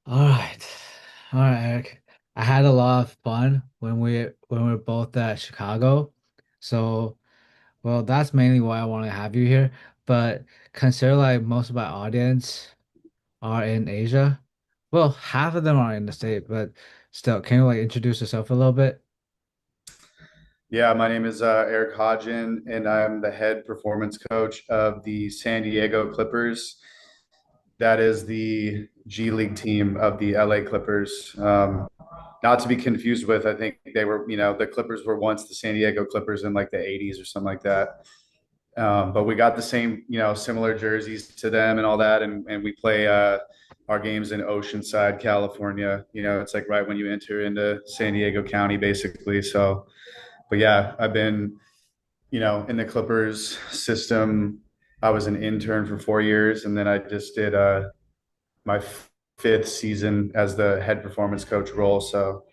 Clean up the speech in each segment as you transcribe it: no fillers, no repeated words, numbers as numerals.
All right. All right, Eric. I had a lot of fun when we were both at Chicago. So, well, that's mainly why I want to have you here. But consider like most of my audience are in Asia. Well, half of them are in the state, but still, can you like introduce yourself a little bit? Yeah, my name is Eric Hajin, and I'm the head performance coach of the San Diego Clippers. That is the G League team of the LA Clippers. Not to be confused with, I think they were, the Clippers were once the San Diego Clippers in like the 80s or something like that. But we got the same, similar jerseys to them and all that. And we play our games in Oceanside, California. It's like right when you enter into San Diego County, basically. So, but yeah, I've been in the Clippers system. I was an intern for 4 years, and then I just did my fifth season as the head performance coach role. So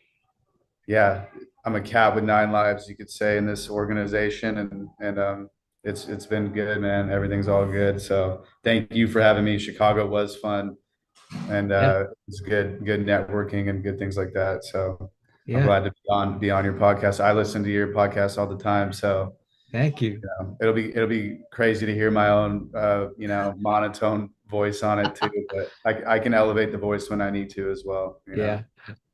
yeah, I'm a cat with nine lives, you could say, in this organization, and it's been good, man. Everything's all good. So thank you for having me. Chicago was fun, and Yeah. it's good networking and good things like that. So I'm Yeah. glad to be on your podcast. I listen to your podcast all the time, so Thank you. it'll be crazy to hear my own monotone voice on it too, but I can elevate the voice when I need to as well. Yeah.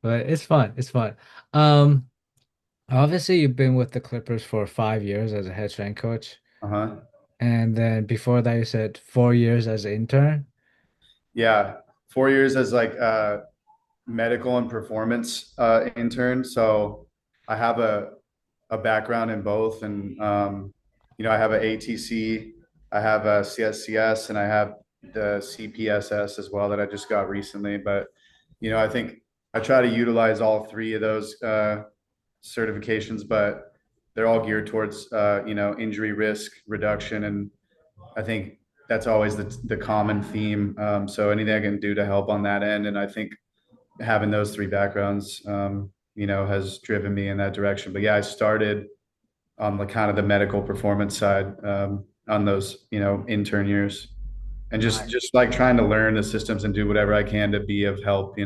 But it's fun. It's fun. Um, Obviously you've been with the Clippers for 5 years as a head strength coach. Uh-huh. And then before that, you said 4 years as an intern. Yeah. 4 years as like medical and performance intern. So I have a background in both, and I have an ATC, I have a CSCS, and I have the CPSS as well that I just got recently. But I think I try to utilize all three of those certifications, but they're all geared towards injury risk reduction, and I think that's always the common theme. So anything I can do to help on that end, and I think having those three backgrounds, has driven me in that direction. But yeah, I started on the kind of the medical performance side on those, intern years, and just Nice. just like trying to learn the systems and do whatever I can to be of help.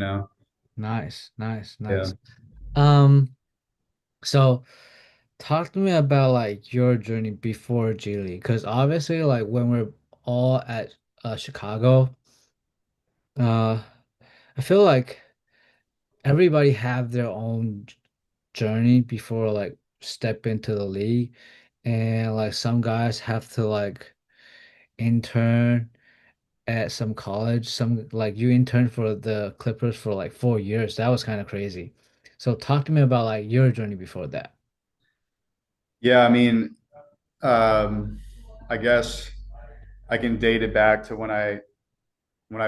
Nice, nice, Yeah. nice. Um, so talk to me about like your journey before G League, because obviously like when we're all at Chicago, uh I feel like everybody have their own journey before like step into the league. And like some guys have to like intern at some college. Some like you interned for the Clippers for like 4 years. That was kind of crazy. So talk to me about like your journey before that. Yeah, I mean, um, I guess I can date it back to when I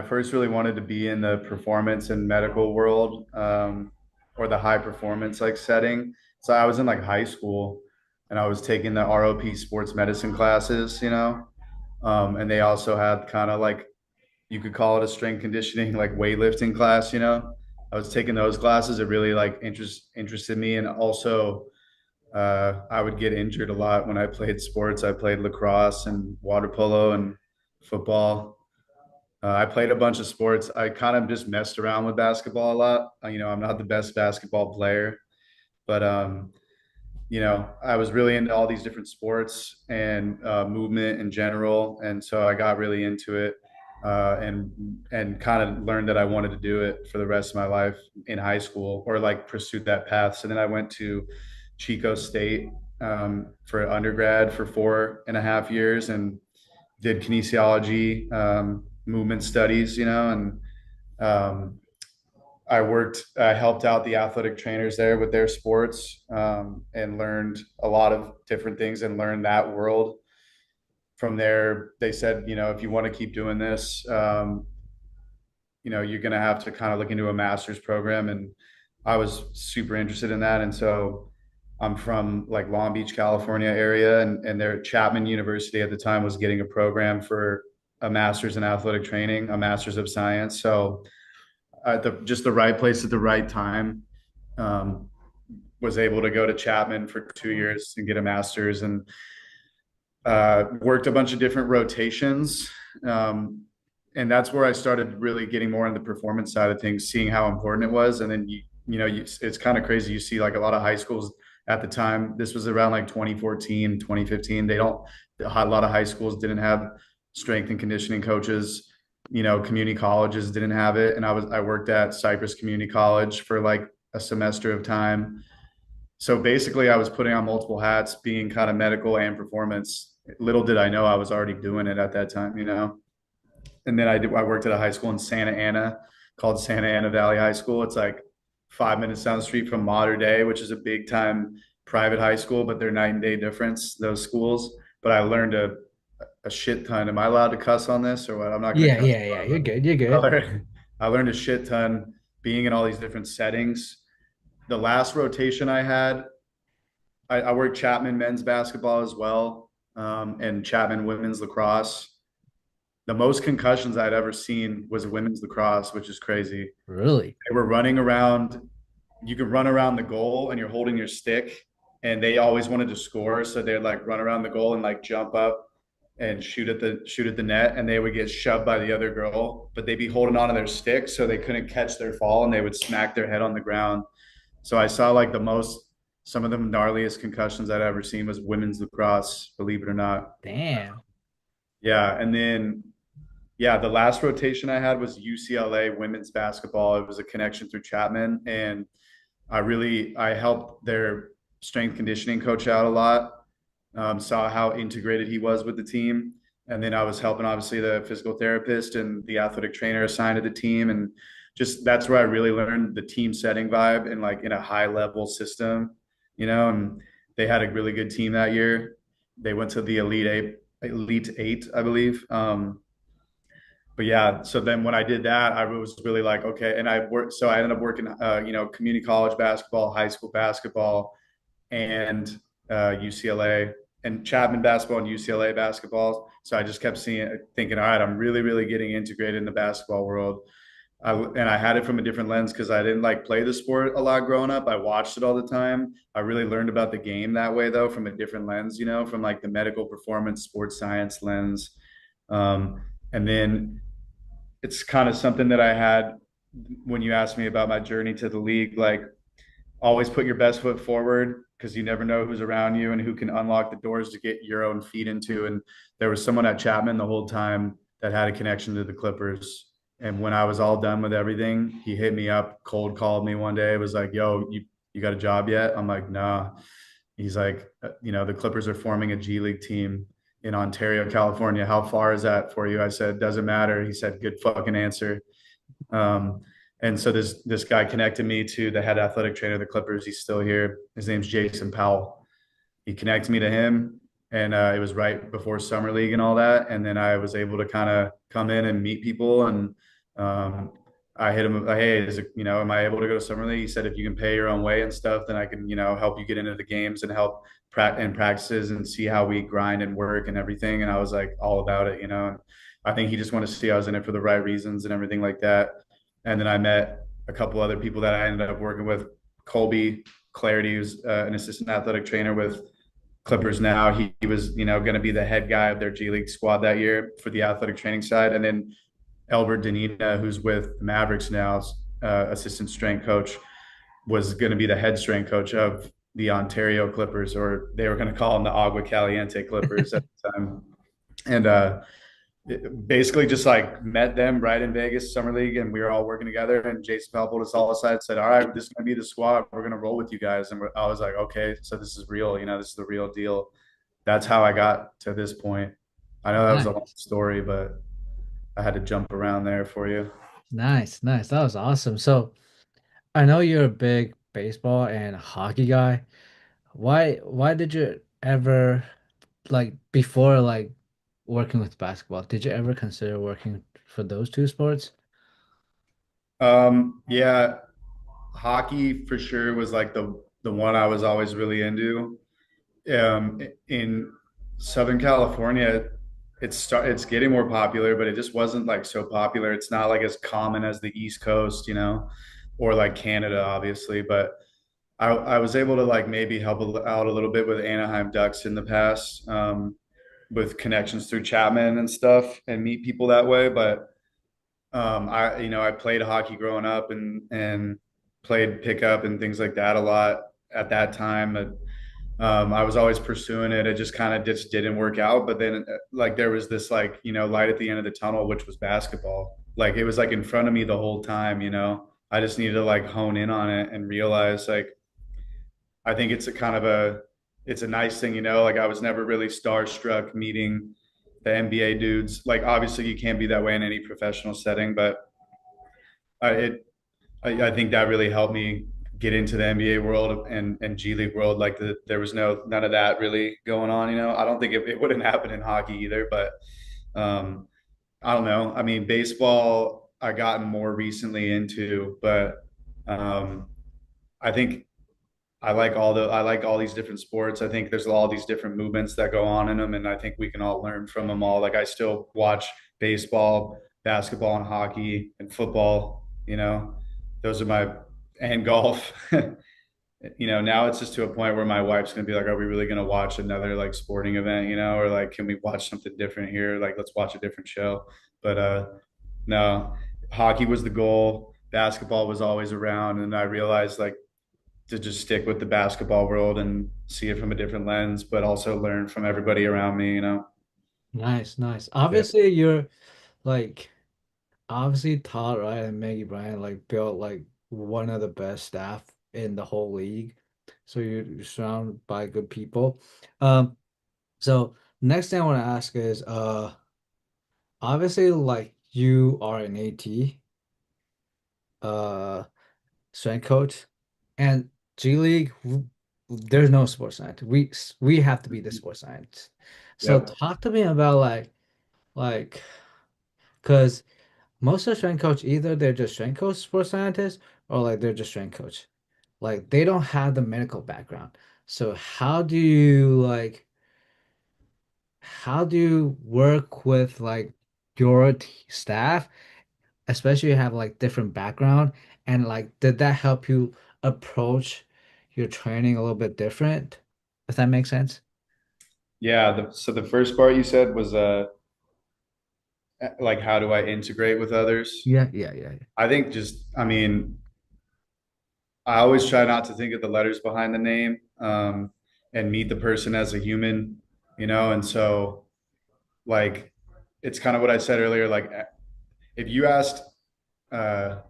first really wanted to be in the performance and medical world, or the high performance like setting. So I was in like high school, and I was taking the ROP sports medicine classes. And they also had kind of like, you could call it a strength conditioning, like weightlifting class. I was taking those classes. It really like interested me. And also, I would get injured a lot when I played sports. I played lacrosse and water polo and football. I played a bunch of sports. I kind of just messed around with basketball a lot. I'm not the best basketball player, but I was really into all these different sports and movement in general, and so I got really into it, and kind of learned that I wanted to do it for the rest of my life in high school, or like pursued that path. So then I went to Chico State for undergrad for 4.5 years, and did kinesiology, movement studies, and um, I helped out the athletic trainers there with their sports, and learned a lot of different things and learned that world. From there, they said, if you want to keep doing this, you're going to have to kind of look into a master's program. And I was super interested in that. And so I'm from like Long Beach, California area, and their Chapman University at the time was getting a program for a master's in athletic training, a master's of science. So just the right place at the right time. Um, was able to go to Chapman for 2 years and get a master's, and worked a bunch of different rotations, um, and that's where I started really getting more on the performance side of things, seeing how important it was. And then it's kind of crazy. You see like a lot of high schools at the time. This was around like 2014, 2015. They don't a lot of high schools didn't have strength and conditioning coaches. Community colleges didn't have it, and I worked at Cypress Community College for like a semester of time. So basically, I was putting on multiple hats, being kind of medical and performance. Little did I know I was already doing it at that time. And then I worked at a high school in Santa Ana called Santa Ana Valley High School. It's like 5 minutes down the street from Mater Day, which is a big time private high school, but they're night and day difference, those schools. But I learned a shit ton. Am I allowed to cuss on this or what? I'm not going to Yeah, cuss. yeah, yeah. You're good. You're I good. learned, I learned a shit ton being in all these different settings. The last rotation I had, I worked Chapman men's basketball as well, and Chapman women's lacrosse. The most concussions I'd ever seen was women's lacrosse, which is crazy. Really? They were running around. You could run around the goal and you're holding your stick, and they always wanted to score, so they'd like run around the goal and like jump up and shoot at the net, and they would get shoved by the other girl, but they'd be holding onto their stick so they couldn't catch their fall, and they would smack their head on the ground. So I saw like some of the gnarliest concussions I'd ever seen was women's lacrosse, believe it or not. Damn. Yeah, and then yeah, the last rotation I had was UCLA women's basketball. It was a connection through Chapman, and I helped their strength conditioning coach out a lot. Saw how integrated he was with the team, and then I was helping obviously the physical therapist and the athletic trainer assigned to the team, and just that's where I really learned the team setting vibe and like in a high level system. And they had a really good team that year. They went to the Elite Eight, I believe. But yeah, so then when I did that, I was really like, okay. And I worked, so I ended up working, community college basketball, high school basketball, and UCLA and Chapman basketball and UCLA basketball. So I just kept thinking, all right, I'm really, really getting integrated in the basketball world. And I had it from a different lens because I didn't like play the sport a lot growing up. I watched it all the time. I really learned about the game that way, though, from a different lens, from like the medical performance, sports science lens. And then it's kind of something that I had when you asked me about my journey to the league. Like, always put your best foot forward because you never know who's around you and who can unlock the doors to get your own feet into. And there was someone at Chapman the whole time that had a connection to the Clippers. And when I was all done with everything, he hit me up, cold called me one day. It was like, yo, you got a job yet? I'm like, nah. He's like, the Clippers are forming a G League team in Ontario, California. How far is that for you? I said, doesn't matter. He said, good fucking answer. Um, and so this guy connected me to the head athletic trainer of the Clippers. He's still here. His name's Jason Powell. He connected me to him, and it was right before summer league and all that. And then I was able to kind of come in and meet people. And um, I hit him, hey, am I able to go to summer league? He said, if you can pay your own way and stuff, then I can, help you get into the games and help practices and see how we grind and work and everything. And I was like all about it. And I think he just wanted to see I was in it for the right reasons and everything like that. And then I met a couple other people that I ended up working with. Colby Clarity, who's an assistant athletic trainer with Clippers now. He was, going to be the head guy of their G League squad that year for the athletic training side. And then Albert Danita, who's with the Mavericks now, assistant strength coach, was going to be the head strength coach of the Ontario Clippers, or they were going to call them the Agua Caliente Clippers at the time. And basically just like met them right in Vegas Summer League, and we were all working together. And Jason Powell pulled us all aside, said, "All right, this is gonna be the squad. We're gonna roll with you guys." And I was like, "Okay, so this is real. This is the real deal." That's how I got to this point. I know that was a long Nice. story, but I had to jump around there for you. Nice, nice. That was awesome. So I know you're a big baseball and hockey guy. Why did you ever like before like working with basketball, did you ever consider working for those two sports? Yeah, hockey for sure was like the one I was always really into. In Southern California, it's getting more popular, but it just wasn't like so popular. It's not like as common as the East Coast, or like Canada, obviously. But I was able to like maybe help out a little bit with Anaheim Ducks in the past, with connections through Chapman and stuff, and meet people that way. But I played hockey growing up and played pickup and things like that a lot at that time. I was always pursuing it. It just kind of just didn't work out. But then like there was this like, light at the end of the tunnel, which was basketball. Like it was like in front of me the whole time. I just needed to like hone in on it and realize like I think it's a nice thing. Like I was never really starstruck meeting the NBA dudes. Like obviously you can't be that way in any professional setting, but it I think that really helped me get into the NBA world and G League world. Like there was none of that really going on. I don't think it wouldn't happen in hockey either, but um, I don't know. I mean, baseball I gotten more recently into, but um, I think I like all these different sports. I think there's all these different movements that go on in them, and I think we can all learn from them all. Like I still watch baseball, basketball, and hockey and football. Those are my and golf. Now it's just to a point where my wife's gonna be like, "Are we really gonna watch another like sporting event?" Or like, "Can we watch something different here? Like, let's watch a different show." But no, hockey was the goal. Basketball was always around, and I realized like to just stick with the basketball world and see it from a different lens, but also learn from everybody around me. Nice, nice. Yeah. Obviously, you're like obviously Todd Wright and Maggie Bryant like built like one of the best staff in the whole league. So you're surrounded by good people. Um, so next thing I want to ask is obviously like you are an AT uh strength coach and G League there's no sports science. We have to be the sports science. So Yep. talk to me about like because most of the strength coach either they're just strength coach sports scientists or like they're just strength coach. Like they don't have the medical background. So how do you work with like your staff, especially you have like different background and like did that help you approach your training a little bit different? If that makes sense? Yeah. So the first part you said was like how do I integrate with others? Yeah, yeah, yeah. I think I mean, I always try not to think of the letters behind the name, and meet the person as a human. And so like it's kind of what I said earlier. Like if you asked uh,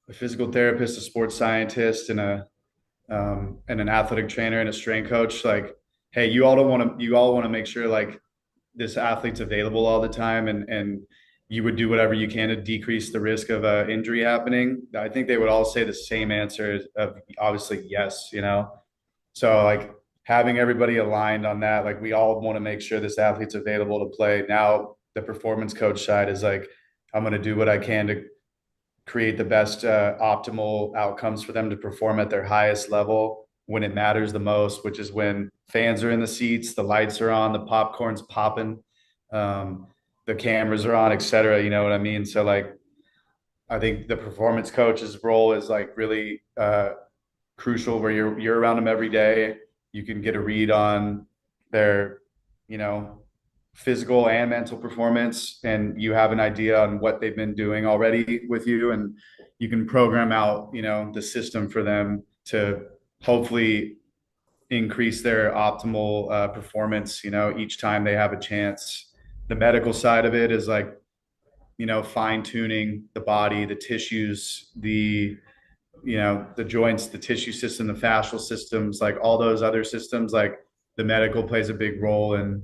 a physical therapist, a sports scientist, and an athletic trainer and a strength coach, like, hey, you all want to make sure like this athlete's available all the time, and you would do whatever you can to decrease the risk of injury happening. I think they would all say the same answer of obviously yes. So like having everybody aligned on that, like we all want to make sure this athlete's available to play. Now the performance coach side is like, I'm going to do what I can to create the best optimal outcomes for them to perform at their highest level when it matters the most, which is when fans are in the seats, the lights are on, the popcorn's popping, um, the cameras are on, et cetera. You know what I mean? So like, I think the performance coach's role is like really crucial where you're around them every day. You can get a read on their, you know, physical and mental performance, and you have an idea on what they've been doing already with you, and you can program out, the system for them to hopefully increase their optimal performance, each time they have a chance. The medical side of it is like, fine tuning the body, the tissues, the joints, the tissue system, the fascial systems, like all those other systems, like the medical plays a big role in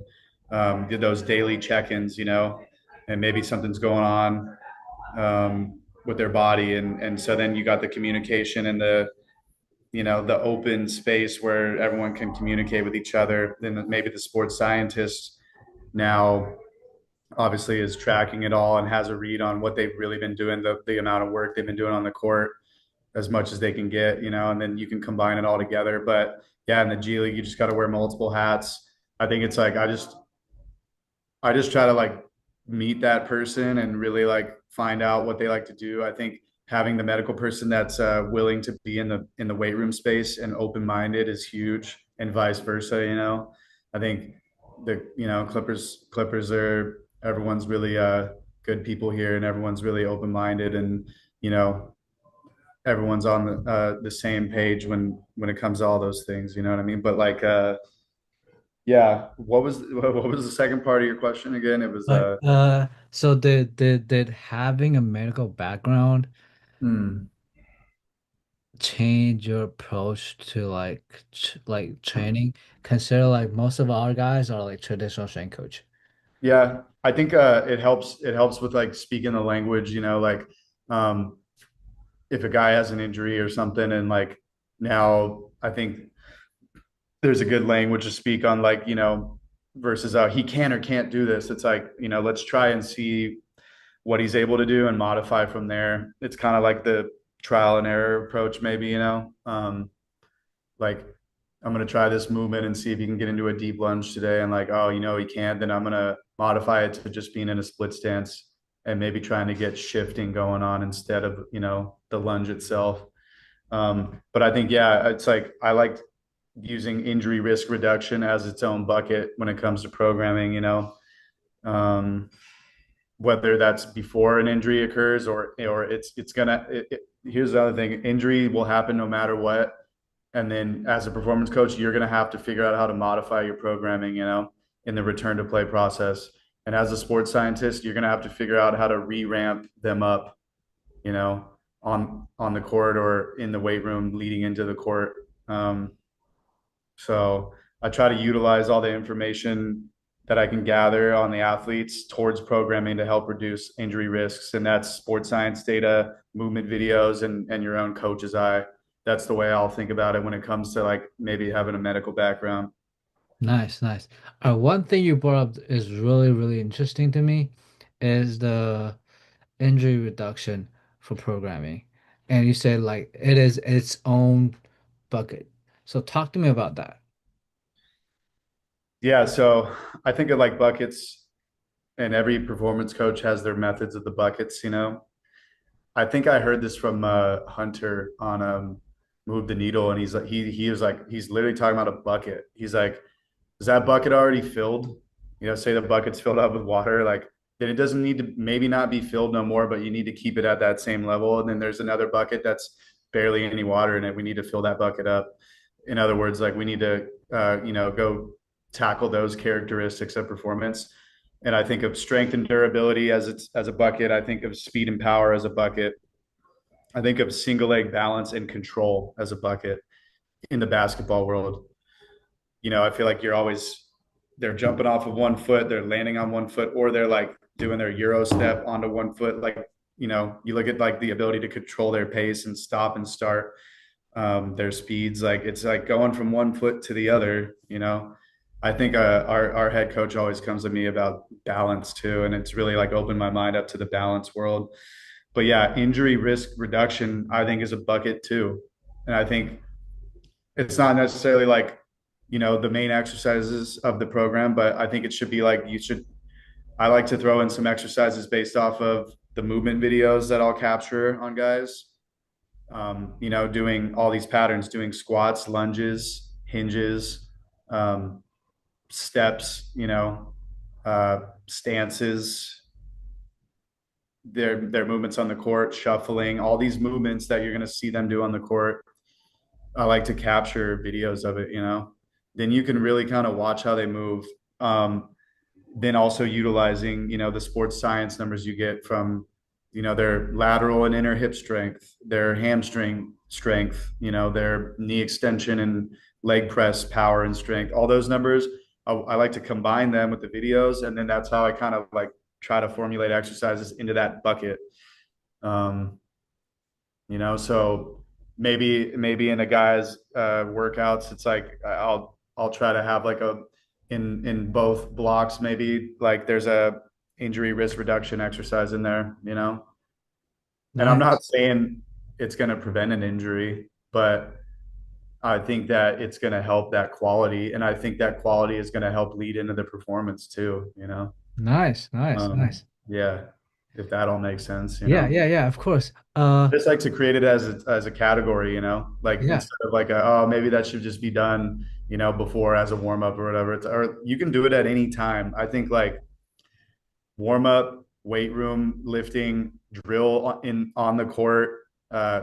those daily check-ins, and maybe something's going on with their body. And so then you got the communication and the open space where everyone can communicate with each other. Then maybe the sports scientist now obviously is tracking it all and has a read on what they've really been doing, the amount of work they've been doing on the court as much as they can get, and then you can combine it all together. But yeah, in the G League, you just got to wear multiple hats. I think it's like I just try to like meet that person and really like find out what they like to do. I think having the medical person that's willing to be in the weight room space and open minded is huge, and vice versa. I think the Clippers are everyone's really good people here, and everyone's really open minded, and you know, everyone's on the same page when it comes to all those things. You know what I mean? But like, yeah. What was the second part of your question again? It was Like, so did having a medical background hmm. change your approach to like training? Consider like most of our guys are like traditional strength coach. Yeah, I think it helps with like speaking the language, you know, like um if a guy has an injury or something and like now I think there's a good language to speak on like, you know, versus he can or can't do this. It's like, you know, let's try and see what he's able to do and modify from there. It's kind of like the trial and error approach maybe, you know. Like I'm going to try this movement and see if he can get into a deep lunge today. And like, oh, you know, he can't, then I'm going to modify it to just being in a split stance and maybe trying to get shifting going on instead of, you know, the lunge itself. But I think, yeah, it's like I like using injury risk reduction as its own bucket when it comes to programming, you know, um, whether that's before an injury occurs or it's gonna, here's the other thing, injury will happen no matter what, and then as a performance coach, you're going to have to figure out how to modify your programming, you know, in the return to play process. And as a sports scientist, you're going to have to figure out how to re-ramp them up, you know, on the court or in the weight room leading into the court. So I try to utilize all the information that I can gather on the athletes towards programming to help reduce injury risks. And that's sports science data, movement videos, and your own coach's eye. That's the way I'll think about it when it comes to like maybe having a medical background. Nice, nice. One thing you brought up is really, really interesting to me is the injury reduction for programming. And you said like it is its own bucket. So talk to me about that. Yeah, so I think of like buckets, and every performance coach has their methods of the buckets, you know. I think I heard this from Hunter on Move the Needle, and he's like he was like he's literally talking about a bucket. He's like, is that bucket already filled? You know, say the bucket's filled up with water, like then it doesn't need to maybe not be filled no more, but you need to keep it at that same level. And then there's another bucket that's barely any water in it. We need to fill that bucket up. In other words, like we need to you know, go tackle those characteristics of performance. And I think of strength and durability as a bucket. I think of speed and power as a bucket. I think of single leg balance and control as a bucket in the basketball world. You know, I feel like you're always they're jumping off of one foot, they're landing on one foot, or they're like doing their Euro step onto one foot. Like, you know, you look at like the ability to control their pace and stop and start their speeds. Like it's like going from one foot to the other, you know. I think our head coach always comes to me about balance too, and it's really like opened my mind up to the balance world. But yeah, injury risk reduction I think is a bucket too, and I think it's not necessarily like, you know, the main exercises of the program, but I think it should be like you should. I like to throw in some exercises based off of the movement videos that I'll capture on guys. You know, doing all these patterns, doing squats, lunges, hinges, um, steps, you know, stances, their movements on the court, shuffling, all these movements that you're going to see them do on the court. I like to capture videos of it, you know. Then you can really kind of watch how they move. Then also utilizing, you know, the sports science numbers you get from, you know, their lateral and inner hip strength, their hamstring strength, you know, their knee extension and leg press power and strength, all those numbers. I like to combine them with the videos, and then that's how I kind of like try to formulate exercises into that bucket. Um, you know, so maybe in a guy's workouts, it's like I'll try to have like a in both blocks, maybe like there's a injury risk reduction exercise in there, you know. And I'm Nice. not saying it's going to prevent an injury, but I think that it's going to help that quality, and I think that quality is going to help lead into the performance too, you know. Nice, nice, nice. Yeah, if that all makes sense, you Yeah, know. yeah, yeah, of course. Just like to create it as a category, you know, like Yeah, instead of like oh, maybe that should just be done, you know, before as a warm up or whatever. Or you can do it at any time. I think like warm up, weight room lifting, drill in on the court,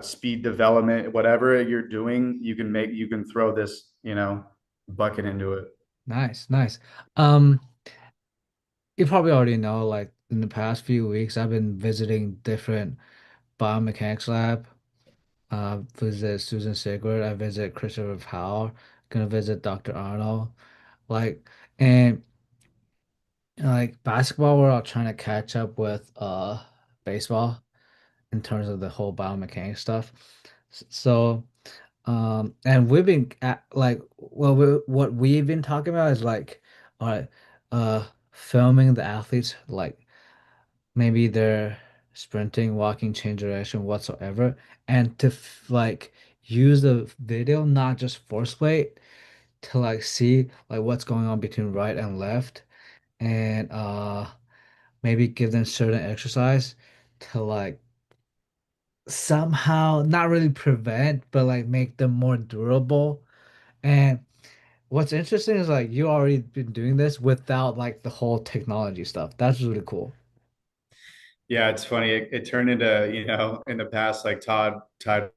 speed development, whatever you're doing, you can throw this, bucket into it. Nice, nice. Um, you probably already know, like in the past few weeks, I've been visiting different biomechanics lab. Visit Susan Sigurd. I visit Christopher Powell. Gonna visit Dr. Arnold. Like, and like basketball, we're all trying to catch up with baseball in terms of the whole biomechanics stuff. So, and we've been at, like, well, what we've been talking about is like, all right, filming the athletes, like maybe they're sprinting, walking, change direction, whatsoever, and to like use the video, not just force plate, to like see like what's going on between right and left, and maybe give them certain exercise to like somehow not really prevent, but like make them more durable. And what's interesting is like you already been doing this without like the whole technology stuff. That's really cool. Yeah, it's funny. It turned into, in the past, like Todd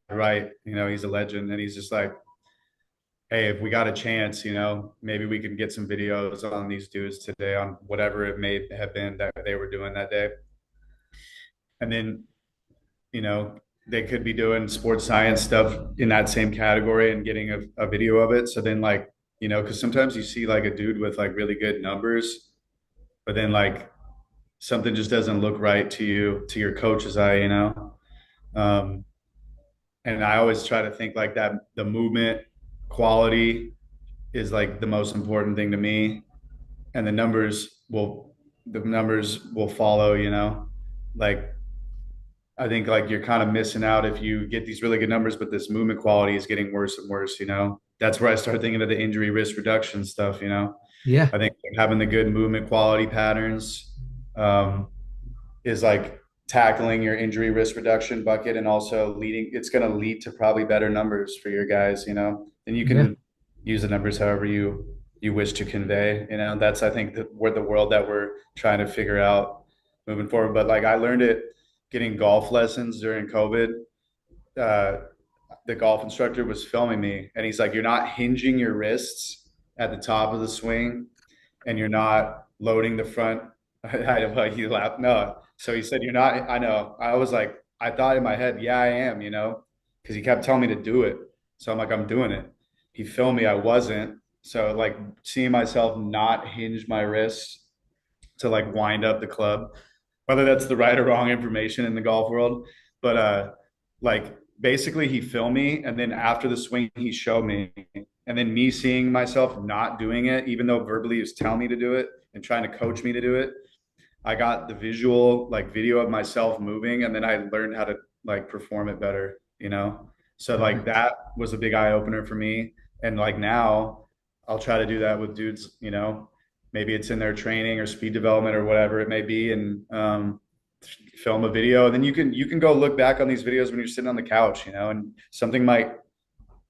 Wright, he's a legend, and he's just like, hey, if we got a chance, maybe we can get some videos on these dudes today on whatever it may have been that they were doing that day. And then, you know, they could be doing sports science stuff in that same category and getting a video of it. So then, like, because sometimes you see like a dude with like really good numbers, but then like something just doesn't look right to you, to your coach's eye. Um, and I always try to think like that the movement quality is like the most important thing to me, and the numbers will follow. Like I think like you're kind of missing out if you get these really good numbers, but this movement quality is getting worse and worse. That's where I start thinking of the injury risk reduction stuff. Yeah, I think having the good movement quality patterns um, is like tackling your injury risk reduction bucket, and also it's going to lead to probably better numbers for your guys, and you yeah, can use the numbers however you wish to convey. That's, I think, where the world that we're trying to figure out moving forward. But like I learned it getting golf lessons during COVID. uh, the golf instructor was filming me, and he's like, you're not hinging your wrists at the top of the swing, and you're not loading the front. I don't know, he laughed. No. So he said, you're not. I know. I was like, I thought in my head, yeah, I am, because he kept telling me to do it. So I'm like, I'm doing it. He filmed me. I wasn't. So like seeing myself not hinge my wrists to like wind up the club, whether that's the right or wrong information in the golf world. But like basically he filmed me, and then after the swing he showed me, and then me seeing myself not doing it, even though verbally he was telling me to do it and trying to coach me to do it. I got the visual like video of myself moving, and then I learned how to like perform it better. So like nice. that was a big eye opener for me. And like now I'll try to do that with dudes. Maybe it's in their training or speed development or whatever it may be, and film a video. And then you can go look back on these videos when you're sitting on the couch, and something might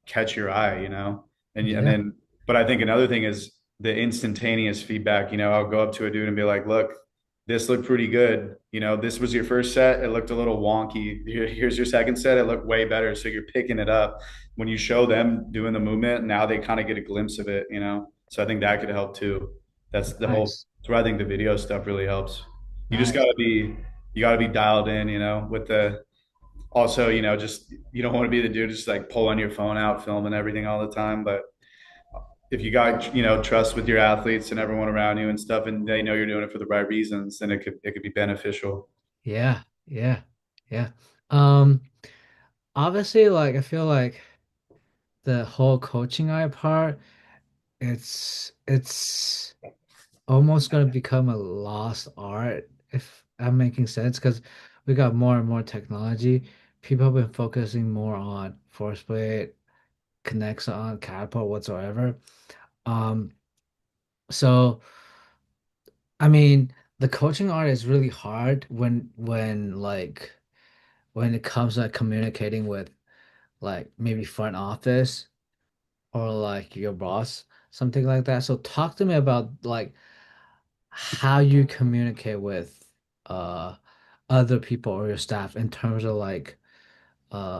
catch your eye. And Yeah, then, but I think another thing is the instantaneous feedback. I'll go up to a dude and be like, look, this looked pretty good. This was your first set. It looked a little wonky. Here's your second set. It looked way better. So you're picking it up. When you show them doing the movement, now they kind of get a glimpse of it. So I think that could help too. nice, That's where I think the video stuff really helps. You just nice. gotta be dialed in, with the, also, just, you don't want to be the dude just like pulling your phone out, filming everything all the time. But if you got, trust with your athletes and everyone around you and stuff, and they know you're doing it for the right reasons, then it could be beneficial. Yeah, yeah, yeah. Um, Obviously, like I feel like the whole coaching eye part, it's almost gonna become a lost art if I'm making sense because we got more and more technology. People have been focusing more on force plate, connects on catapult whatsoever. Um, so I mean, the coaching art is really hard when like when it comes to like, communicating with like maybe front office or like your boss, something like that. So talk to me about like how you communicate with uh other people or your staff in terms of like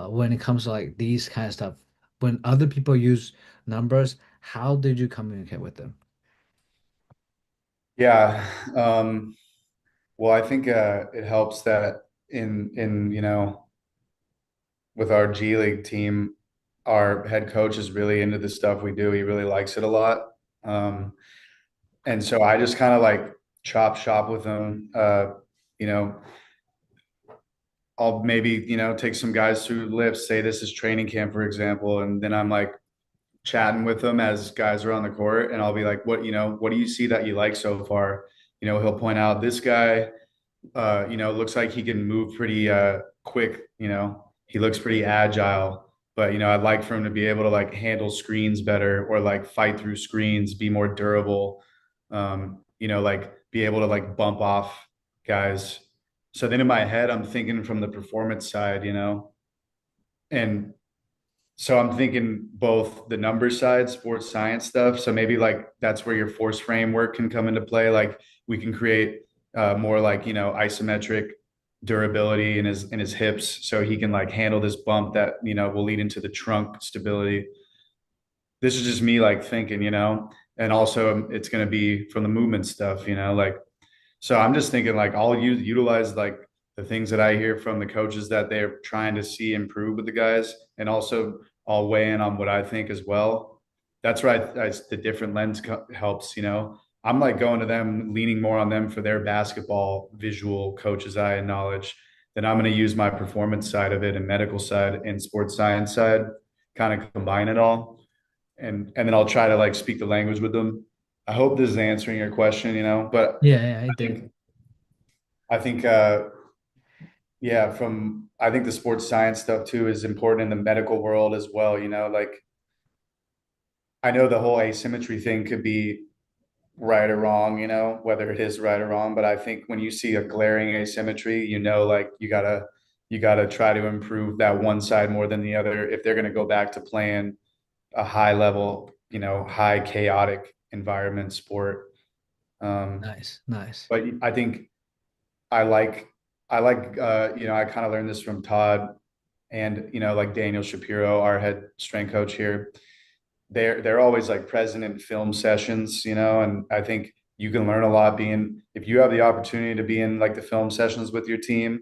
when it comes to like these kind of stuff? When other people use numbers, how did you communicate with them? Yeah. Well, I think it helps that in with our G League team, our head coach is really into the stuff we do. He really likes it a lot. Um, and so I just kind of like chop shop with him. You know, I'll maybe, take some guys through lifts, say this is training camp, for example, and then I'm like chatting with them as guys are on the court, and I'll be like, what do you see that you like so far? He'll point out this guy looks like he can move pretty quick. He looks pretty agile, but I'd like for him to be able to like handle screens better or like fight through screens, be more durable. Like be able to like bump off guys. So then in my head, I'm thinking from the performance side, and so I'm thinking both the number side, sports science stuff. So maybe like that's where your force framework can come into play. Like we can create more like isometric durability in his hips, so he can like handle this bump that will lead into the trunk stability. This is just me like thinking, and also it's going to be from the movement stuff, like so I'm just thinking like I'll utilize like the things that I hear from the coaches that they're trying to see improve with the guys, and also I'll weigh in on what I think as well. That's right. The different lens helps. I'm like going to them, leaning more on them for their basketball visual coaches eye and knowledge. Then I'm going to use my performance side of it and medical side and sports science side, kind of combine it all, and then I'll try to like speak the language with them. I hope this is answering your question. But Yeah, yeah, I I did. think I think yeah, from I think the sports science stuff too is important in the medical world as well, like I know the whole asymmetry thing could be right or wrong, whether it is right or wrong, but I think when you see a glaring asymmetry, like you got to try to improve that one side more than the other if they're going to go back to playing a high level, high chaotic environment sport. Um, Nice, nice. but I think I like I kind of learned this from Todd and like Daniel Shapiro, our head strength coach here. They're always like present in film sessions, and I think you can learn a lot being if you have the opportunity to be in like the film sessions with your team,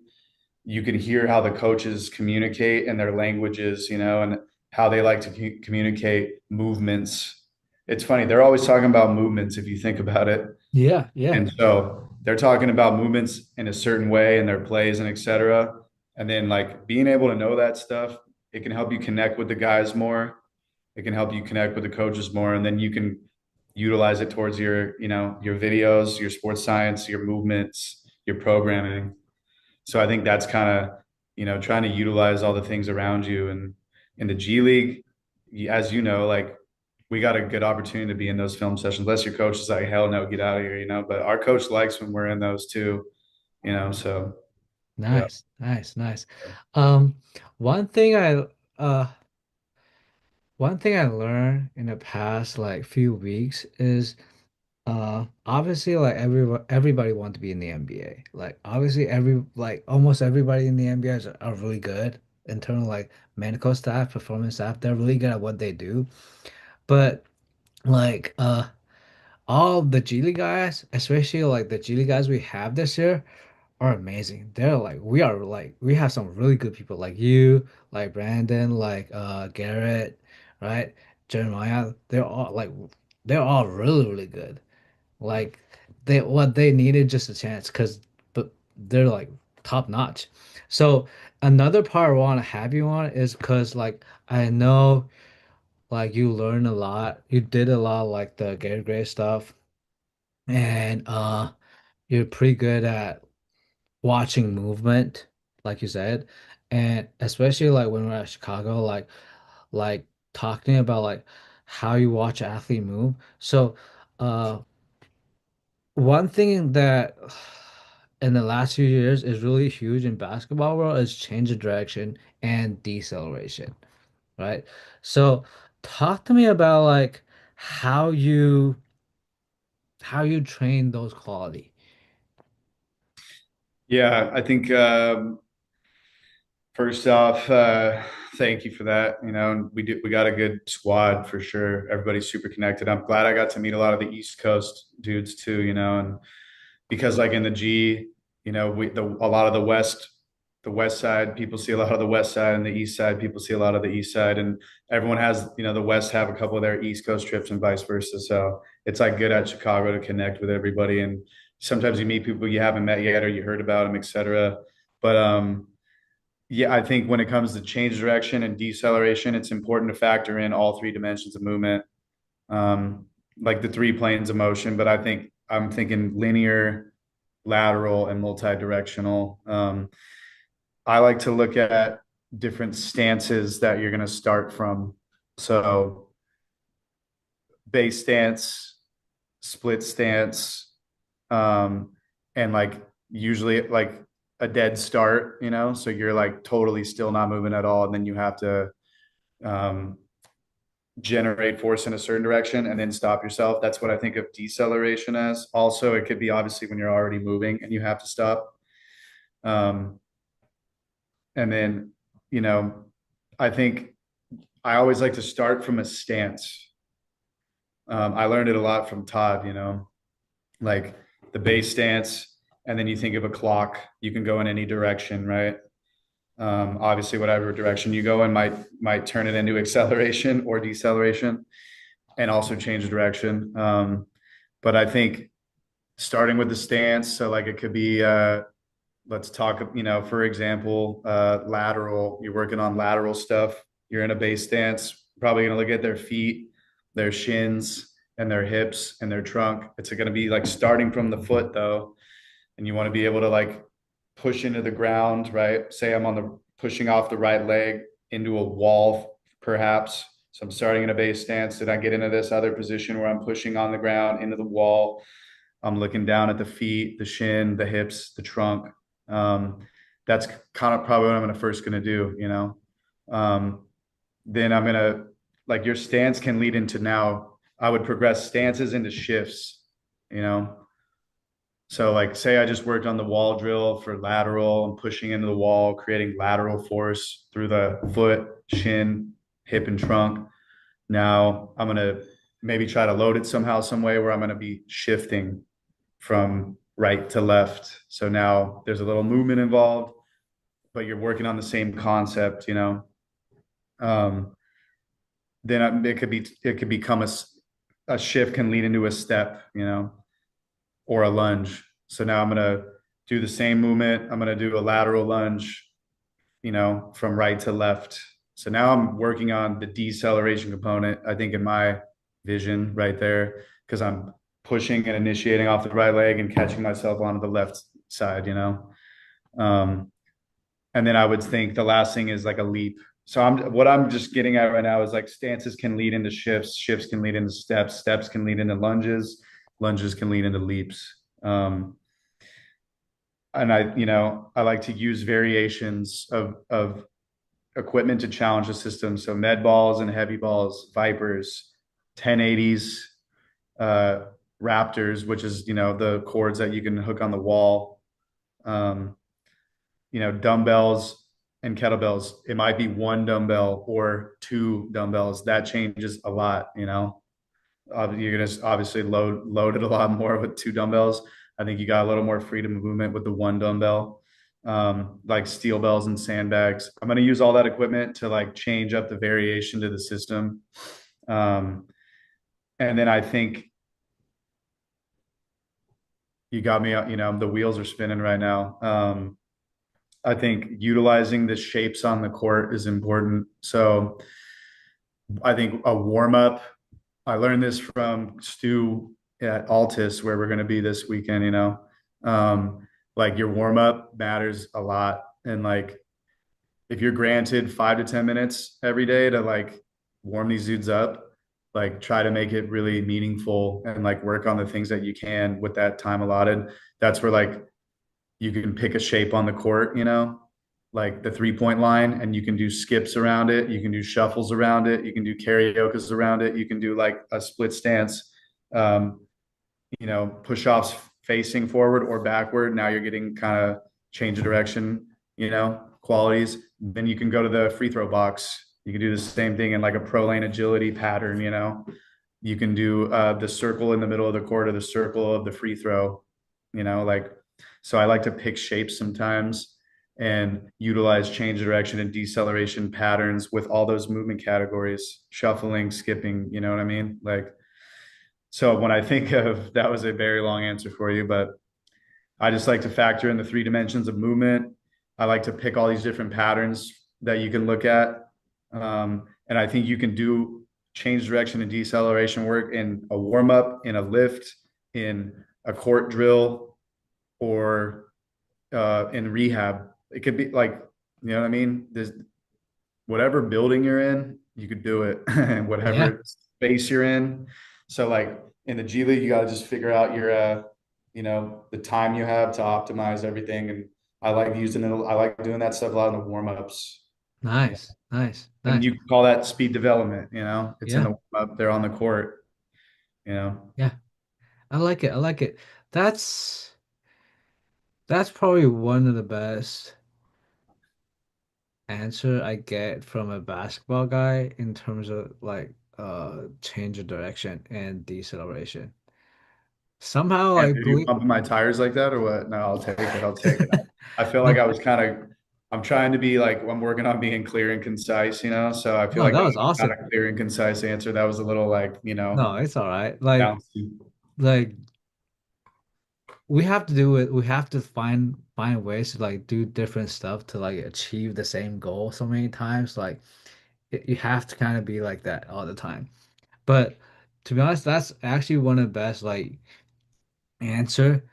you can hear how the coaches communicate and their languages, and how they like to communicate movements. It's funny, they're always talking about movements if you think about it. Yeah, yeah. And so they're talking about movements in a certain way and their plays and et cetera. And then like being able to know that stuff, it can help you connect with the guys more. It can help you connect with the coaches more. And then you can utilize it towards your videos, your sports science, your movements, your programming. So I think that's kind of, trying to utilize all the things around you. And in the G League, as you know, like we got a good opportunity to be in those film sessions. Unless your coach is like, hell no, get out of here, But our coach likes when we're in those too, So yeah. Nice, nice, nice. Um, one thing I uh one thing I learned in the past like few weeks is obviously like everybody want to be in the NBA. Like obviously like almost everybody in the NBA are really good in terms of like medical staff, performance staff. They're really good at what they do. But like all the G League guys, especially like the G League guys we have this year, are amazing. They're like we have some really good people like you, like Brandon, like Garrett, right? Jeremiah. They're all really, really good. Like what they needed just a chance but they're like top notch. So another part I want to have you on is because like I know like you learn a lot. You did a lot like the Gary Gray stuff and you're pretty good at watching movement, like you said. And especially like when we're at Chicago, like talking about like how you watch an athlete move. So uh one thing that in the last few years is really huge in basketball world is change of direction and deceleration, right? So talk to me about like how you how you train those quality. Yeah, I think first off, thank you for that. You know, and we got a good squad for sure. Everybody's super connected. I'm glad I got to meet a lot of the East Coast dudes too, you know, and because like in the G, you know, a lot of the West side people see a lot of the West side, and the East side people see a lot of the East side, and everyone has, you know, the West have a couple of their East Coast trips and vice versa. So it's like good at Chicago to connect with everybody, and sometimes you meet people you haven't met yet or you heard about them, etc. But yeah, I think when it comes to change direction and deceleration, it's important to factor in all three dimensions of movement, um, like the three planes of motion. But I think I'm thinking linear, lateral, and multi-directional. I like to look at different stances that you're going to start from. So base stance, split stance, um, and like usually like a dead start, you know, so you're like totally still not moving at all, and then you have to um, generate force in a certain direction and then stop yourself. That's what I think of deceleration as. Also, it could be obviously when you're already moving and you have to stop. Um, and then, you know, I think I always like to start from a stance. I learned it a lot from Todd, you know, like the base stance, and then you think of a clock. You can go in any direction, right? Obviously, whatever direction you go in might turn it into acceleration or deceleration, and also change direction. But I think starting with the stance, so like it could be let's talk, you know, for example, lateral. You're working on lateral stuff. You're in a base stance, probably going to look at their feet, their shins, and their hips and their trunk. It's going to be like starting from the foot though, and you want to be able to like push into the ground, right? Say I'm on the pushing off the right leg into a wall, perhaps. So I'm starting in a base stance. Did I get into this other position where I'm pushing on the ground into the wall? I'm looking down at the feet, the shin, the hips, the trunk. Um, that's kind of probably what I'm gonna first gonna do, you know. Um, then I'm gonna like your stance can lead into now. I would progress stances into shifts, you know. So like say I just worked on the wall drill for lateral and pushing into the wall, creating lateral force through the foot, shin, hip, and trunk. Now I'm gonna maybe try to load it somehow, some way where I'm gonna be shifting from right to left. So now there's a little movement involved, but you're working on the same concept, you know. Um, then it could become a shift can lead into a step, you know, or a lunge. So now I'm gonna do the same movement. I'm gonna do a lateral lunge, you know, from right to left. So now I'm working on the deceleration component, I think, in my vision right there, because I'm pushing and initiating off the right leg and catching myself onto the left side, you know. Um, and then I would think the last thing is like a leap. So I'm just getting at right now is like stances can lead into shifts, shifts can lead into steps, steps can lead into lunges, lunges can lead into leaps. And you know, I like to use variations of equipment to challenge the system. So med balls and heavy balls, Vipers, 1080s, uh, Raptors, which is, you know, the cords that you can hook on the wall. Um, you know, dumbbells and kettlebells. It might be one dumbbell or two dumbbells. That changes a lot, you know. You're gonna obviously load it a lot more with two dumbbells. I think you got a little more freedom of movement with the one dumbbell, like steel bells and sandbags. I'm gonna use all that equipment to like change up the variation to the system, um, and then I think you got me. You know, the wheels are spinning right now. I think utilizing the shapes on the court is important. So I think a warm up. I learned this from Stu at Altus, where we're going to be this weekend. You know, like your warm up matters a lot, and like if you're granted 5 to 10 minutes every day to like warm these dudes up, like try to make it really meaningful and like work on the things that you can with that time allotted. That's where like you can pick a shape on the court, you know, like the 3 point line, and you can do skips around it. You can do shuffles around it. You can do karaoke's around it. You can do like a split stance, um, you know, push offs facing forward or backward. Now you're getting kind of change of direction, qualities. Then you can go to the free throw box. You can do the same thing in like a pro lane agility pattern. You can do the circle in the middle of the court or the circle of the free throw. Like so. I like to pick shapes sometimes and utilize change of direction and deceleration patterns with all those movement categories, shuffling, skipping. You know what I mean? Like so. When I think of that was a very long answer for you, but I just like to factor in the three dimensions of movement. I like to pick all these different patterns that you can look at. And I think you can do change direction and deceleration work in a warm up, in a lift, in a court drill, or in rehab. It could be like, you know what I mean? There's whatever building you're in, you could do it, and Yeah, whatever space you're in. So like in the G League, you got to just figure out your, the time you have to optimize everything. And I like using it. I like doing that stuff a lot in the warm ups. Yeah. nice, nice, And nice. you call that speed development. It's in Yeah, the warm up. They're on the court. You know. yeah. I like it. I like it. That's that's probably one of the best answer I get from a basketball guy in terms of like change of direction and deceleration. Somehow And I are you believe pumping my tires like that or what? No, I'll take it. I'll take it. I feel like no, I was kind of, I'm trying to be like, I'm working on being clear and concise, So I feel no, like that that was was not awesome. a clear and concise answer. That was a little like, No, it's all right. bouncy. Like we have to do it. We have to find ways to like do different stuff to like achieve the same goal so many times. Like you have to kind of be like that all the time. But to be honest, that's actually one of the best like answer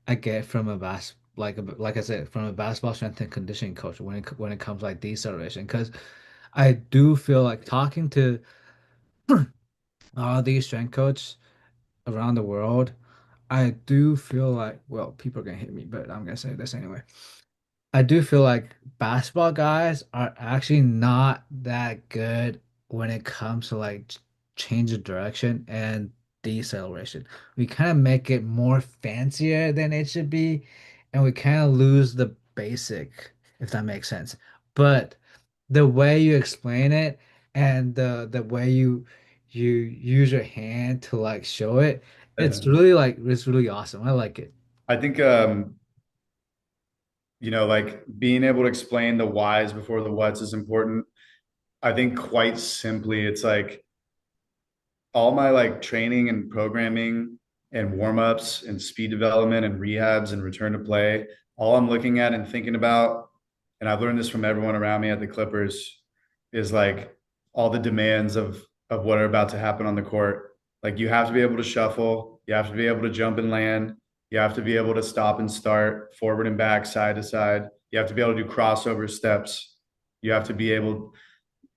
I get from a like I said from a basketball strength and conditioning coach when it comes like deceleration because I do feel like talking to all these strength coaches around the world, I do feel like well people are gonna hate me, but I'm gonna say this anyway. I do feel like basketball guys are actually not that good when it comes to like change of direction and deceleration. We kind of make it more fancier than it should be, and we kind of lose the basic, if that makes sense. But the way you explain it and the way you use your hand to like show it, it's really awesome. I like it. I think, like being able to explain the whys before the whats is important. I think quite simply, it's like all my like training and programming and warm-ups and speed development and rehabs and return to play, all I'm looking at and thinking about, and I've learned this from everyone around me at the Clippers, is like all the demands of what are about to happen on the court. Like you have to be able to shuffle, you have to be able to jump and land, you have to be able to stop and start, forward and back, side to side. You have to be able to do crossover steps. You have to be able,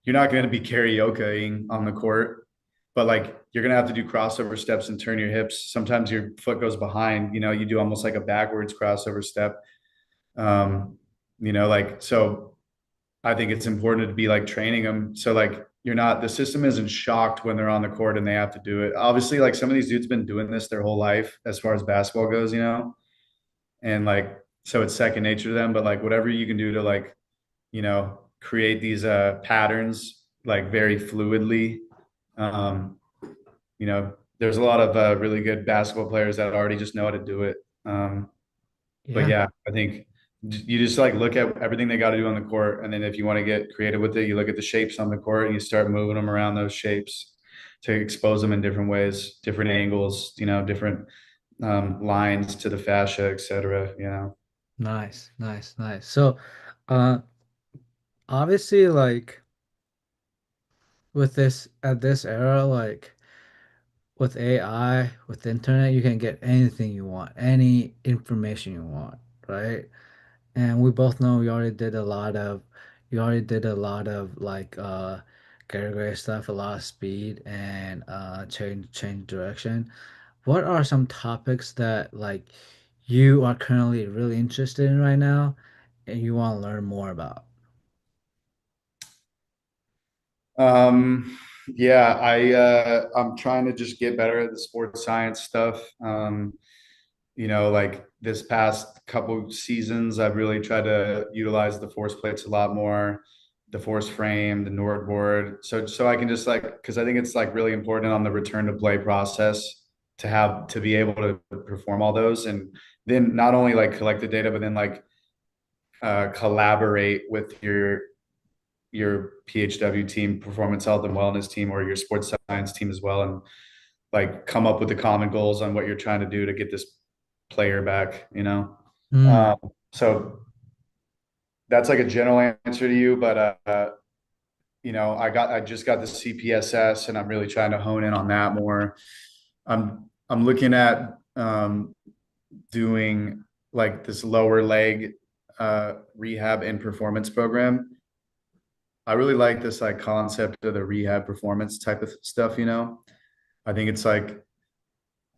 you're not going to be karaokeing on the court, but like you're going to have to do crossover steps and turn your hips. Sometimes your foot goes behind, you do almost like a backwards crossover step. Um, like, so I think it's important to be like training them. So like, you're not, the system isn't shocked when they're on the court and they have to do it. Obviously, like some of these dudes been doing this their whole life as far as basketball goes, and like, so it's second nature to them, but like whatever you can do to like, create these patterns like very fluidly. Um, there's a lot of really good basketball players that already just know how to do it. But Yeah. yeah, I think you just like look at everything they got to do on the court, and then if you want to get creative with it, you look at the shapes on the court and you start moving them around those shapes to expose them in different ways, different angles, different lines to the fascia, etc. Nice, nice, nice. So, uh, obviously, like with this at this era, like with AI, with the internet, you can get anything you want, any information you want, right? And we both know you already did a lot of like category stuff, a lot of speed and change direction. What are some topics that like you are currently really interested in right now and you want to learn more about? Yeah, I'm trying to just get better at the sports science stuff. like this past couple seasons, I've really tried to utilize the force plates a lot more, the force frame, the Nord board. So I can just like, because I think it's like really important on the return to play process to be able to perform all those, and then not only like collect the data, but then like collaborate with your PHW team, performance health and wellness team, or your sports science team as well, and like come up with the common goals on what you're trying to do to get this player back. Mm, Um, so that's like a general answer to you, but I just got the CPSS, and I'm really trying to hone in on that more. I'm looking at doing like this lower leg rehab and performance program. I really like this like concept of the rehab performance type of stuff. I think it's like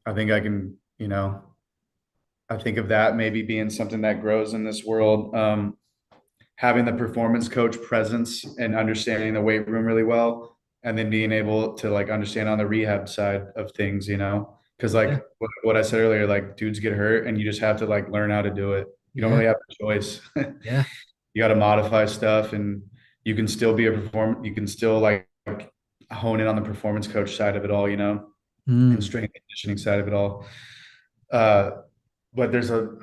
I think I can, I think of that maybe being something that grows in this world. Having the performance coach presence and understanding the weight room really well, and then being able to like understand on the rehab side of things. Because yeah, like what I said earlier, like dudes get hurt and you just have to like learn how to do it. You don't yeah, really have a choice. yeah. You got to modify stuff, and you can still be a perform. You can still like hone in on the performance coach side of it all, and Mm. strength and conditioning side of it all. Uh, but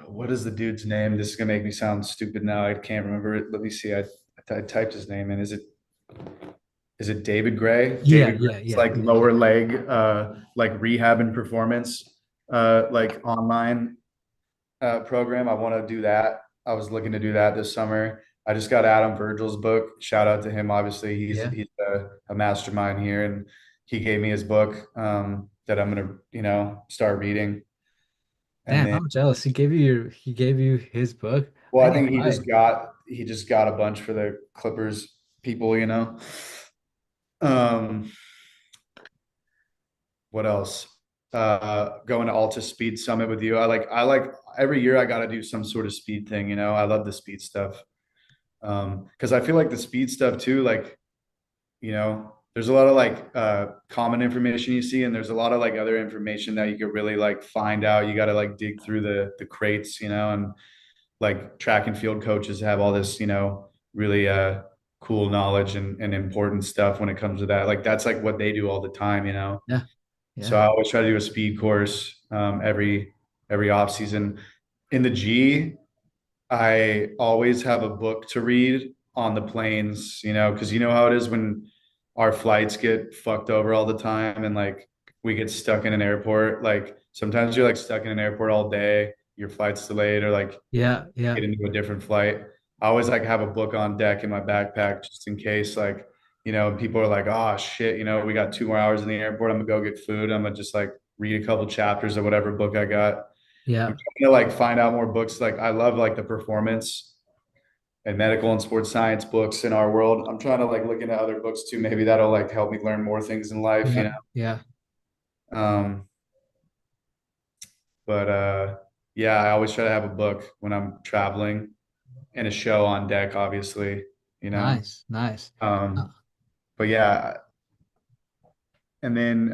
what is the dude's name? This is gonna make me sound stupid now. I can't remember it. Let me see. I typed his name in. Is it David Gray? Yeah, David yeah, Gray's yeah, like yeah, lower leg, like rehab and performance, like online program. I want to do that. I was looking to do that this summer. I just got Adam Virgil's book. Shout out to him. Obviously, he's yeah. he's a mastermind here, and he gave me his book that I'm gonna start reading. And Damn, then, I'm jealous. He gave you his book. well, I I need think he mine. just got a bunch for the Clippers people. Um, what else? Going to Alta Speed Summit with you. I like every year I got to do some sort of speed thing. I love the speed stuff. Because I feel like the speed stuff too, like, there's a lot of like common information you see, and there's a lot of like other information that you could really like find out. You got to like dig through the crates, and like track and field coaches have all this, really cool knowledge and important stuff when it comes to that. Like that's like what they do all the time. Yeah, So yeah, I always try to do a speed course every off season. In the G, I always have a book to read on the planes, because you know how it is when our flights get fucked over all the time and like we get stuck in an airport. Like sometimes you're like stuck in an airport all day, your flight's delayed, or like yeah, yeah, get into a different flight. I always like have a book on deck in my backpack just in case people are like, oh shit, we got 2 more hours in the airport. I'm gonna go get food. I'm gonna just like read a couple chapters of whatever book I got. I'm yeah, trying to like find out more books. Like I love like the performance and medical and sports science books in our world. I'm trying to like look into other books too. Maybe that'll like help me learn more things in life, you yeah, know. yeah. Um, but yeah, I always try to have a book when I'm traveling and a show on deck, obviously, you know. Nice, nice. Uh, Um, but yeah, and then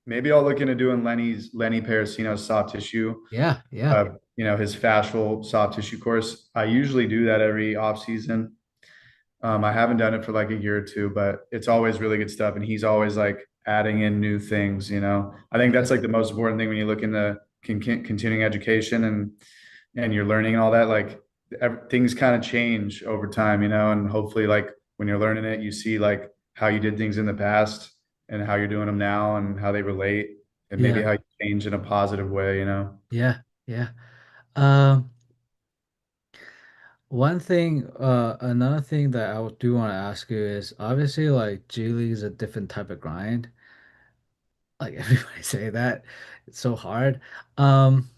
maybe I'll look into doing Lenny Parasino's soft tissue, yeah, yeah, uh, his fascial soft tissue course. I usually do that every off season. I haven't done it for like a year or two, but it's always really good stuff. And he's always like adding in new things. I think yeah, that's like the most important thing when you look in the continuing education and you're learning and all that. Like things kind of change over time, and hopefully like when you're learning it, you see like how you did things in the past and how you're doing them now and how they relate and maybe yeah, how you change in a positive way. yeah, yeah. Um, Another thing that do want to ask you is obviously like G League is a different type of grind. Like everybody say that, it's so hard. Um,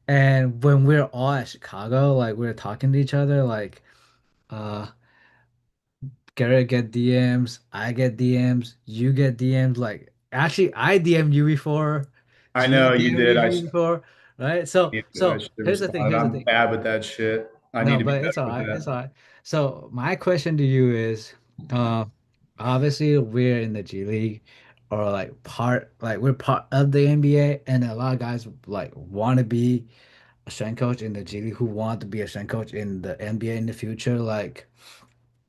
and when we're all at Chicago, like we're talking to each other, like uh, Garrett get DMs, I get DMs, you get DMs. Like actually, I DM'd you before, I G know you DM'd did. you before, right? So, I so should have here's the thing. responded. Here's the I'm thing. bad with that shit. I need No, to be but it's better all with right. It's all that. right. So my question to you is, uh, obviously we're in the G League. or like part like we're part of the NBA, and a lot of guys like want to be a strength coach in the G League who want to be a strength coach in the NBA in the future. Like,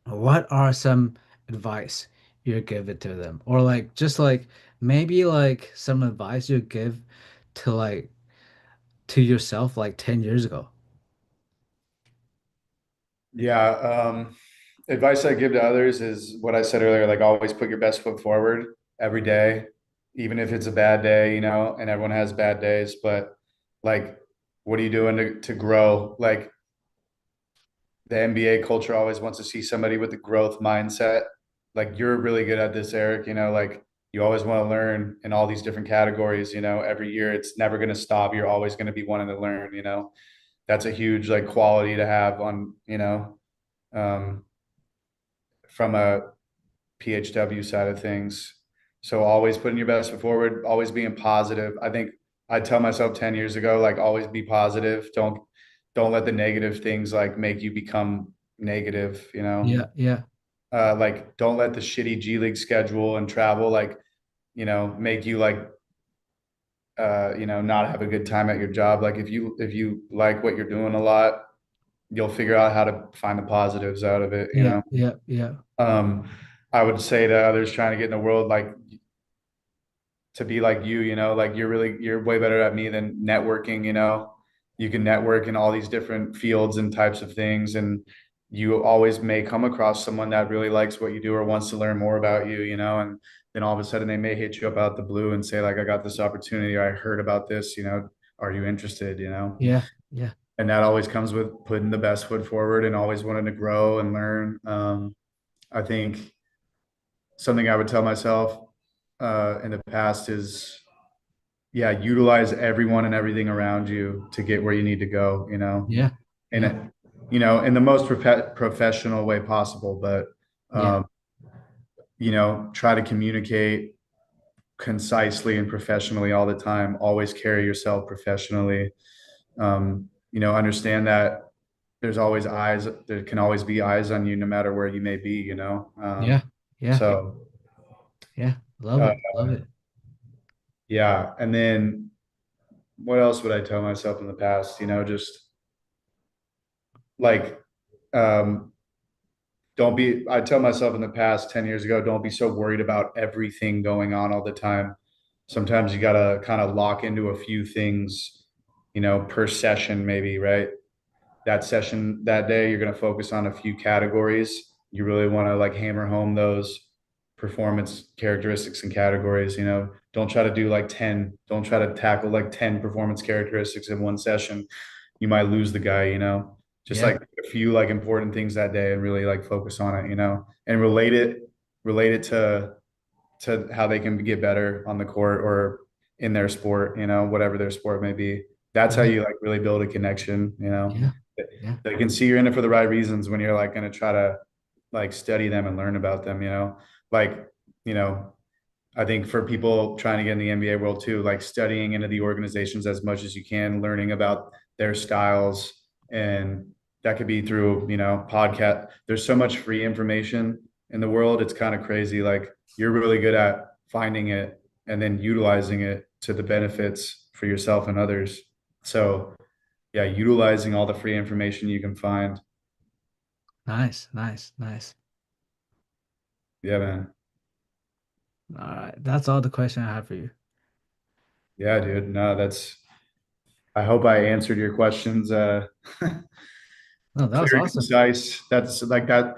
what are some advice you give it to them, or like just like maybe like some advice you give to like to yourself like 10 years ago? Yeah, advice I give to others is what I said earlier, like always put your best foot forward every day, even if it's a bad day, you know, and everyone has bad days, but like, what are you doing to grow? Like the NBA culture always wants to see somebody with a growth mindset. Like you're really good at this, Eric, you know, like you always want to learn in all these different categories, you know, every year it's never going to stop. You're always going to be wanting to learn, you know. That's a huge like quality to have on, you know, um, from a PHW side of things. So always putting your best foot forward, always being positive. I think I tell myself 10 years ago, like always be positive. Don't let the negative things like make you become negative, you know. Yeah, yeah, Like don't let the shitty G League schedule and travel like, you know, make you like you know, not have a good time at your job. Like if you like what you're doing a lot, you'll figure out how to find the positives out of it, you yeah, know. yeah, yeah, Um, I would say to others trying to get in the world, like to be like you know, like you're way better at me than networking, you know. You can network in all these different fields and types of things, and you always may come across someone that really likes what you do or wants to learn more about you, you know, and then all of a sudden they may hit you up out the blue and say, like, I got this opportunity, or I heard about this, you know, are you interested, you know? yeah, yeah, And that always comes with putting the best foot forward and always wanting to grow and learn. I think something I would tell myself in the past is, yeah, utilize everyone and everything around you to get where you need to go, you know, yeah, and yeah, it, you know, in the most professional way possible. But, yeah, um, you know, try to communicate concisely and professionally all the time. Always carry yourself professionally. You know, understand that there's always eyes, there can always be eyes on you no matter where you may be, you know. yeah, yeah, So, yeah. Love uh, it, love it. yeah. And then what else would I tell myself in the past? You know, just like, um, don't be, I tell myself in the past 10 years ago, don't be so worried about everything going on all the time. Sometimes you got to kind of lock into a few things, you know, per session, maybe, right? That session that day, you're going to focus on a few categories. You really want to like hammer home those performance characteristics and categories. You know, don't try to do like 10, don't try to tackle like 10 performance characteristics in one session. You might lose the guy, you know, just Yeah, like a few like important things that day and really like focus on it, you know, and relate it to how they can get better on the court or in their sport, you know, whatever their sport may be. That's how yeah, you like really build a connection, you know. yeah, yeah, They can see you're in it for the right reasons when you're like going to try to like study them and learn about them, you know. Like, you know, I think for people trying to get in the NBA world too, like studying into the organizations as much as you can, learning about their styles, and that could be through, you know, podcast. There's so much free information in the world. It's kind of crazy. Like you're really good at finding it and then utilizing it to the benefits for yourself and others. So yeah, utilizing all the free information you can find. nice, nice, nice. Yeah, man. All right, that's all the question I have for you. Yeah, dude. No, that's, I hope I answered your questions. No, that was Clear and awesome. concise. That's like that.